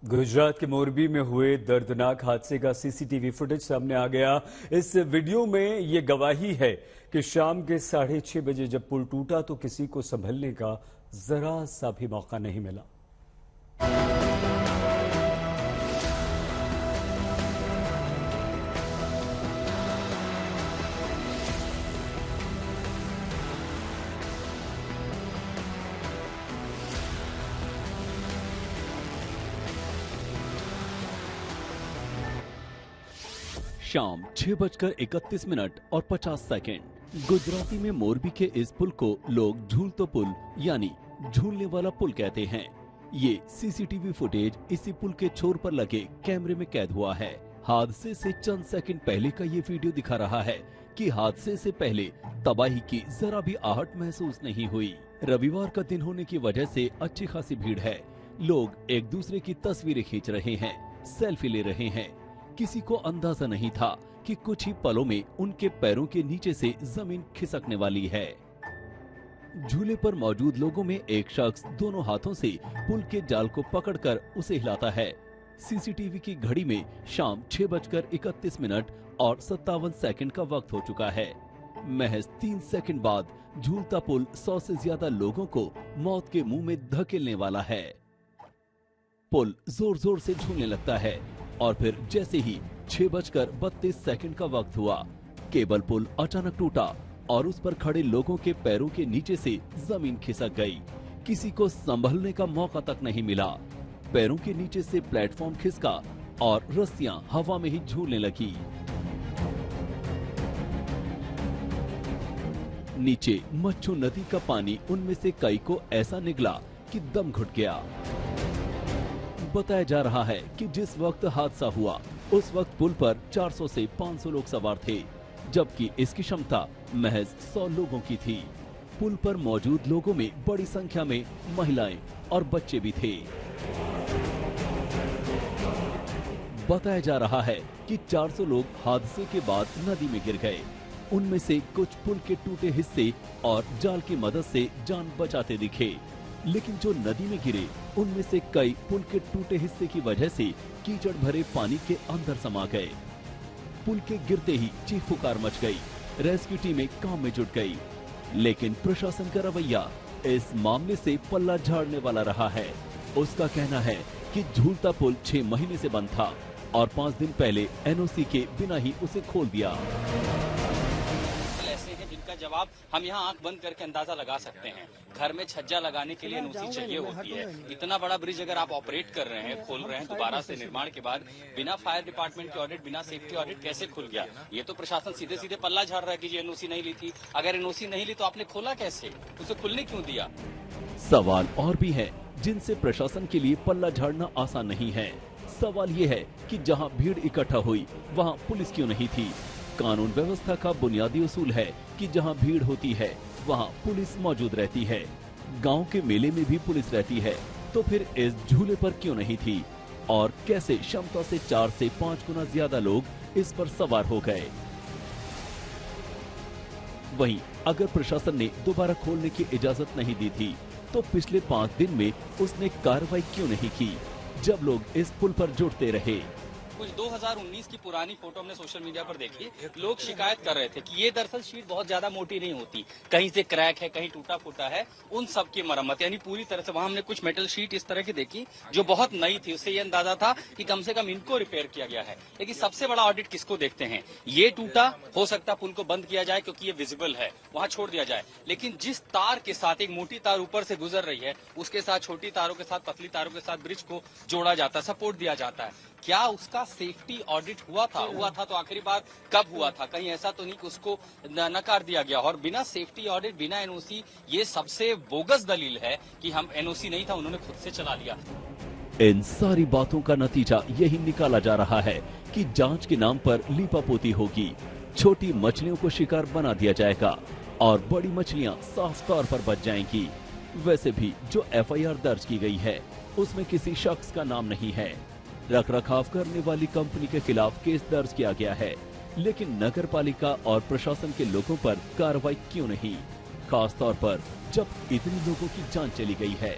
गुजरात के मोरबी में हुए दर्दनाक हादसे का सीसीटीवी फुटेज सामने आ गया। इस वीडियो में ये गवाही है कि शाम के 6:30 बजे जब पुल टूटा तो किसी को संभलने का जरा सा भी मौका नहीं मिला। शाम 6:31 और 50 सेकंड गुजराती में मोरबी के इस पुल को लोग झूलतो पुल यानी झूलने वाला पुल कहते हैं। ये सीसीटीवी फुटेज इसी पुल के छोर पर लगे कैमरे में कैद हुआ है। हादसे से चंद सेकंड पहले का ये वीडियो दिखा रहा है कि हादसे से पहले तबाही की जरा भी आहट महसूस नहीं हुई। रविवार का दिन होने की वजह से अच्छी खासी भीड़ है। लोग एक दूसरे की तस्वीरें खींच रहे हैं, सेल्फी ले रहे हैं। किसी को अंदाजा नहीं था कि कुछ ही पलों में उनके पैरों के नीचे से जमीन खिसकने वाली है। झूले पर मौजूद लोगों में एक शख्स दोनों हाथों से पुल के जाल को पकड़कर उसे हिलाता है। सीसीटीवी की घड़ी में शाम 6:31 और 57 सेकंड का वक्त हो चुका है। महज 3 सेकंड बाद झूलता पुल 100 से ज्यादा लोगों को मौत के मुंह में धकेलने वाला है। पुल जोर जोर से झूलने लगता है और फिर जैसे ही 6:32 का वक्त हुआ, केबल पुल अचानक टूटा और उस पर खड़े लोगों के पैरों के नीचे से जमीन खिसक गई। किसी को संभलने का मौका तक नहीं मिला। पैरों के नीचे से प्लेटफॉर्म खिसका और रस्सियां हवा में ही झूलने लगी। नीचे मच्छू नदी का पानी उनमें से कई को ऐसा निगला कि दम घुट गया। बताया जा रहा है कि जिस वक्त हादसा हुआ उस वक्त पुल पर 400 से 500 लोग सवार थे, जबकि इसकी क्षमता महज 100 लोगों की थी। पुल पर मौजूद लोगों में बड़ी संख्या में महिलाएं और बच्चे भी थे। बताया जा रहा है कि 400 लोग हादसे के बाद नदी में गिर गए। उनमें से कुछ पुल के टूटे हिस्से और जाल की मदद से जान बचाते दिखे, लेकिन जो नदी में गिरे उनमें से कई पुल के टूटे हिस्से की वजह से कीचड़ भरे पानी के अंदर समा गए। पुल के गिरते ही चीख पुकार मच गई। रेस्क्यू टीमें काम में जुट गई, लेकिन प्रशासन का रवैया इस मामले से पल्ला झाड़ने वाला रहा है। उसका कहना है कि झूलता पुल 6 महीने से बंद था और 5 दिन पहले एनओसी के बिना ही उसे खोल दिया। जिनका जवाब हम यहाँ आंख बंद करके अंदाजा लगा सकते हैं। घर में छज्जा लगाने के लिए एनओसी चाहिए होती है। इतना बड़ा ब्रिज अगर आप ऑपरेट कर रहे हैं, खोल रहे हैं दोबारा से निर्माण के बाद, बिना फायर डिपार्टमेंट के ऑडिट, बिना सेफ्टी ऑडिट कैसे खुल गया? ये तो प्रशासन सीधे सीधे पल्ला झाड़ रहा है कि एनओसी नहीं ली थी। अगर एनओसी नहीं ली तो आपने खोला कैसे? उसे खुलने क्यों दिया? सवाल और भी है जिनसे प्रशासन के लिए पल्ला झाड़ना आसान नहीं है। सवाल ये है कि जहाँ भीड़ इकट्ठा हुई वहाँ पुलिस क्यों नहीं थी? कानून व्यवस्था का बुनियादी उसूल है कि जहां भीड़ होती है वहां पुलिस मौजूद रहती है। गांव के मेले में भी पुलिस रहती है, तो फिर इस झूले पर क्यों नहीं थी? और कैसे क्षमता से 4 से 5 गुना ज्यादा लोग इस पर सवार हो गए? वहीं अगर प्रशासन ने दोबारा खोलने की इजाजत नहीं दी थी, तो पिछले 5 दिन में उसने कार्रवाई क्यों नहीं की, जब लोग इस पुल पर जुटते रहे? कुछ 2019 की पुरानी फोटो हमने सोशल मीडिया पर देखी। लोग शिकायत कर रहे थे कि ये दरअसल शीट बहुत ज्यादा मोटी नहीं होती, कहीं से क्रैक है, कहीं टूटा फूटा है। उन सब की मरम्मत यानी पूरी तरह से, वहां हमने कुछ मेटल शीट इस तरह की देखी जो बहुत नई थी। उससे ये अंदाजा था कि कम से कम इनको रिपेयर किया गया है। लेकिन सबसे बड़ा ऑडिट किसको देखते हैं? ये टूटा, हो सकता पुल को बंद किया जाए क्योंकि ये विजिबल है, वहां छोड़ दिया जाए। लेकिन जिस तार के साथ एक मोटी तार ऊपर से गुजर रही है, उसके साथ छोटी तारों के साथ, पतली तारों के साथ ब्रिज को जोड़ा जाता है, सपोर्ट दिया जाता है। क्या उसका सेफ्टी ऑडिट हुआ था? हुआ था तो आखिरी बार कब हुआ था? कहीं ऐसा तो नहीं कि उसको नकार दिया गया? और बिना सेफ्टी ऑडिट, बिना एनओसी, ये सबसे बोगस दलील है कि हम एनओसी नहीं था, उन्होंने खुद से चला लिया। इन सारी बातों का नतीजा यही निकाला जा रहा है कि जांच के नाम पर लीपापोती होगी। छोटी मछलियों को शिकार बना दिया जाएगा और बड़ी मछलियां साफ तौर पर बच जाएंगी। वैसे भी जो एफआईआर दर्ज की गई है उसमें किसी शख्स का नाम नहीं है। रखरखाव करने वाली कंपनी के खिलाफ केस दर्ज किया गया है, लेकिन नगर पालिका और प्रशासन के लोगों पर कार्रवाई क्यों नहीं? खास तौर पर जब इतने लोगों की जान चली गई है।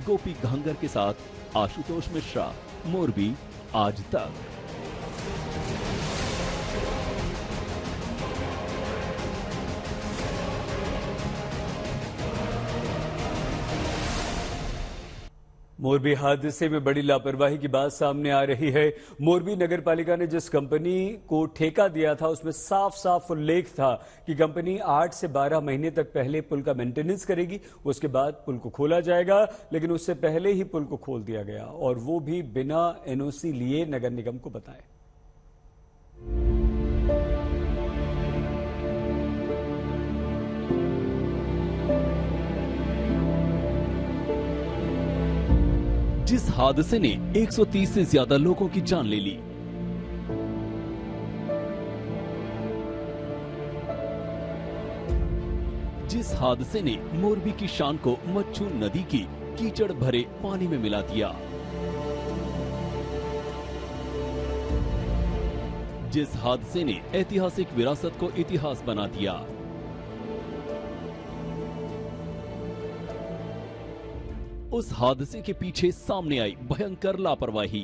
गोपी घांगर के साथ आशुतोष मिश्रा, मोरबी आज तक। मोरबी हादसे में बड़ी लापरवाही की बात सामने आ रही है। मोरबी नगरपालिका ने जिस कंपनी को ठेका दिया था उसमें साफ साफ उल्लेख था कि कंपनी 8 से 12 महीने तक पहले पुल का मेंटेनेंस करेगी, उसके बाद पुल को खोला जाएगा। लेकिन उससे पहले ही पुल को खोल दिया गया और वो भी बिना एनओसी लिए नगर निगम को बताए। जिस हादसे ने 130 से ज्यादा लोगों की जान ले ली, जिस हादसे ने मोरबी की शान को मच्छू नदी की कीचड़ भरे पानी में मिला दिया, जिस हादसे ने ऐतिहासिक विरासत को इतिहास बना दिया, उस हादसे के पीछे सामने आई भयंकर लापरवाही।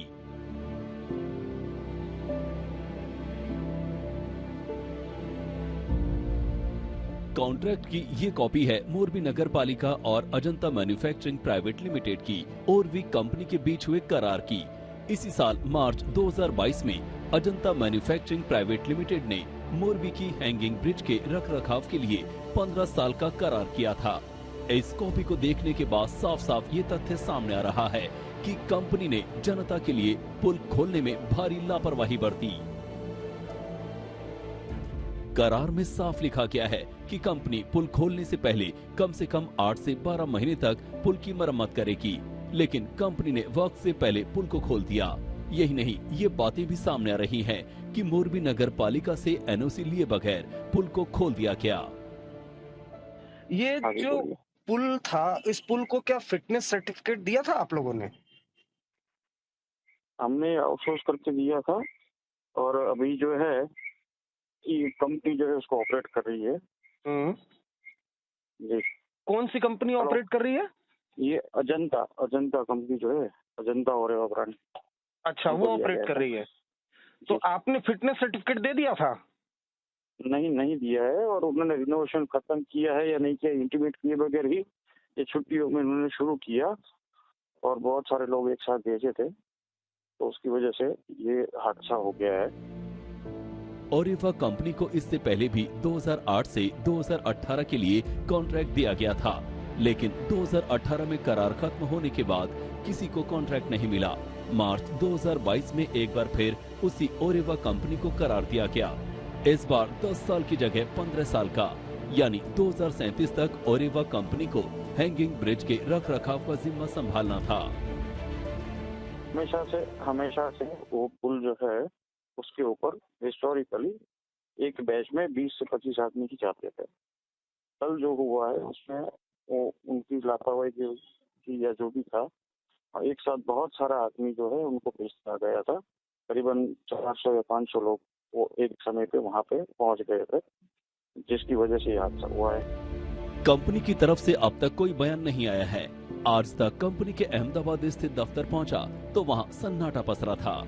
कॉन्ट्रैक्ट की ये कॉपी है मोरबी नगर पालिका और अजंता मैन्युफैक्चरिंग प्राइवेट लिमिटेड की ओरवी कंपनी के बीच हुए करार की। इसी साल मार्च 2022 में अजंता मैन्युफैक्चरिंग प्राइवेट लिमिटेड ने मोरबी की हैंगिंग ब्रिज के रखरखाव के लिए 15 साल का करार किया था। इस कॉपी को देखने के बाद साफ साफ ये तथ्य सामने आ रहा है कि कंपनी ने जनता के लिए पुल खोलने में भारी लापरवाही बरती। करार में साफ लिखा गया है कि कंपनी पुल खोलने से पहले कम से कम 8 से 12 महीने तक पुल की मरम्मत करेगी, लेकिन कंपनी ने वक्त से पहले पुल को खोल दिया। यही नहीं, ये बातें भी सामने आ रही हैं कि मोरबी नगर पालिका से एनओसी लिए बगैर पुल को खोल दिया गया। ये जो पुल था, इस पुल को क्या फिटनेस सर्टिफिकेट दिया था आप लोगों ने? हमने आउटसोर्स करके दिया था और अभी जो है ये कंपनी जो है उसको ऑपरेट कर रही है। जी। कौन सी कंपनी ऑपरेट कर रही है? ये अजंता कंपनी जो है, अजंता और ब्रांड। अच्छा, वो ऑपरेट कर रही है। तो आपने फिटनेस सर्टिफिकेट दे दिया था? नहीं दिया है, और उन्होंने रिनोवेशन खत्म किया है या नहीं किया इंटीमेट किए बगैर ही ये छुट्टियों में उन्होंने शुरू किया और बहुत सारे लोग एक साथ भेजे थे, तो उसकी वजह से ये हादसा हो गया है। ओरेवा कंपनी को इससे पहले भी 2008 से 2018 के लिए कॉन्ट्रैक्ट दिया गया था, लेकिन 2018 में करार खत्म होने के बाद किसी को कॉन्ट्रैक्ट नहीं मिला। मार्च 2022 में एक बार फिर उसी ओरेवा कंपनी को करार दिया गया। इस बार 10 साल की जगह 15 साल का, यानी 2037 तक ओरेवा कंपनी को हैंगिंग ब्रिज के रखरखाव का जिम्मा संभालना था। हमेशा से वो पुल जो है उसके ऊपर हिस्टोरिकली एक बैच में 20 से 25 आदमी ही जाते थे। कल जो हुआ है उसमें वो उनकी लापरवाही की या जो भी था, एक साथ बहुत सारा आदमी जो है उनको भेजा गया था। करीबन 400 या 500 लोग वो एक समय पे वहाँ पे पहुँच गए थे, जिसकी वजह से ये हादसा हुआ है। कंपनी की तरफ से अब तक कोई बयान नहीं आया है। आज तक कंपनी के अहमदाबाद स्थित दफ्तर पहुंचा तो वहां सन्नाटा पसरा था।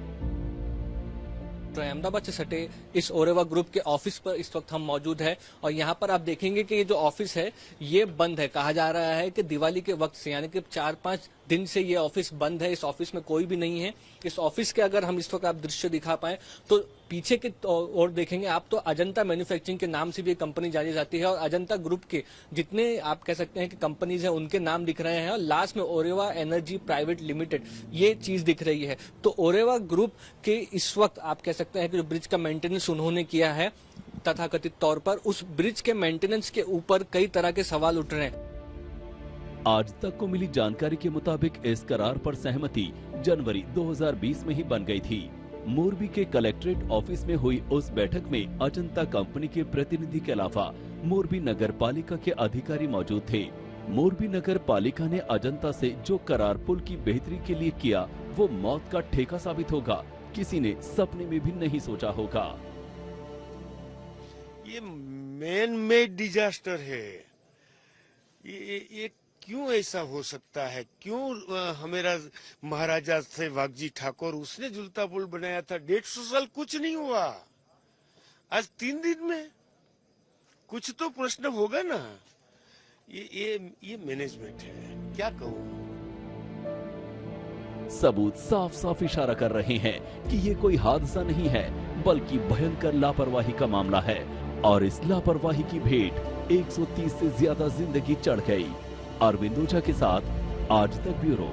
तो अहमदाबाद से सटे इस ओरेवा ग्रुप के ऑफिस पर इस वक्त हम मौजूद हैं और यहाँ पर आप देखेंगे कि ये जो ऑफिस है ये बंद है। कहा जा रहा है कि दिवाली के वक्त से, यानी कि 4-5 दिन से ये ऑफिस बंद है। इस ऑफिस में कोई भी नहीं है। इस ऑफिस के अगर हम इस वक्त आप दृश्य दिखा पाए तो पीछे की ओर देखेंगे आप तो अजंता मैन्युफैक्चरिंग के नाम से भी कंपनी जानी जाती है और अजंता ग्रुप के जितने आप कह सकते हैं कि कंपनीज हैं उनके नाम दिख रहे हैं और लास्ट में ओरेवा एनर्जी प्राइवेट लिमिटेड ये चीज दिख रही है। तो ओरेवा ग्रुप के इस वक्त आप कह सकते हैं कि जो ब्रिज का मेंटेनेंस उन्होंने किया है तथाकथित तौर पर, उस ब्रिज के मेंटेनेंस के ऊपर कई तरह के सवाल उठ रहे हैं। आज तक को मिली जानकारी के मुताबिक इस करार पर सहमति जनवरी 2020 में ही बन गई थी। मोरबी के कलेक्ट्रेट ऑफिस में हुई उस बैठक में अजंता कंपनी के प्रतिनिधि के अलावा मोरबी नगर पालिका के अधिकारी मौजूद थे। मोरबी नगर पालिका ने अजंता से जो करार पुल की बेहतरी के लिए किया वो मौत का ठेका साबित होगा, किसी ने सपने में भी नहीं सोचा होगा। ये मैन मेड डिजास्टर है। ये क्यों ऐसा हो सकता है? क्यों हमारा महाराजा सहवाग जी ठाकुर उसने झूलता पुल बनाया था, 150 साल कुछ नहीं हुआ, आज 3 दिन में कुछ तो प्रश्न होगा ना। ये मैनेजमेंट है, क्या कहूँ। सबूत साफ साफ इशारा कर रहे हैं कि ये कोई हादसा नहीं है, बल्कि भयंकर लापरवाही का मामला है। और इस लापरवाही की भेंट 130 से ज्यादा जिंदगी चढ़ गई। अरविंद ओझा के साथ आज तक ब्यूरो।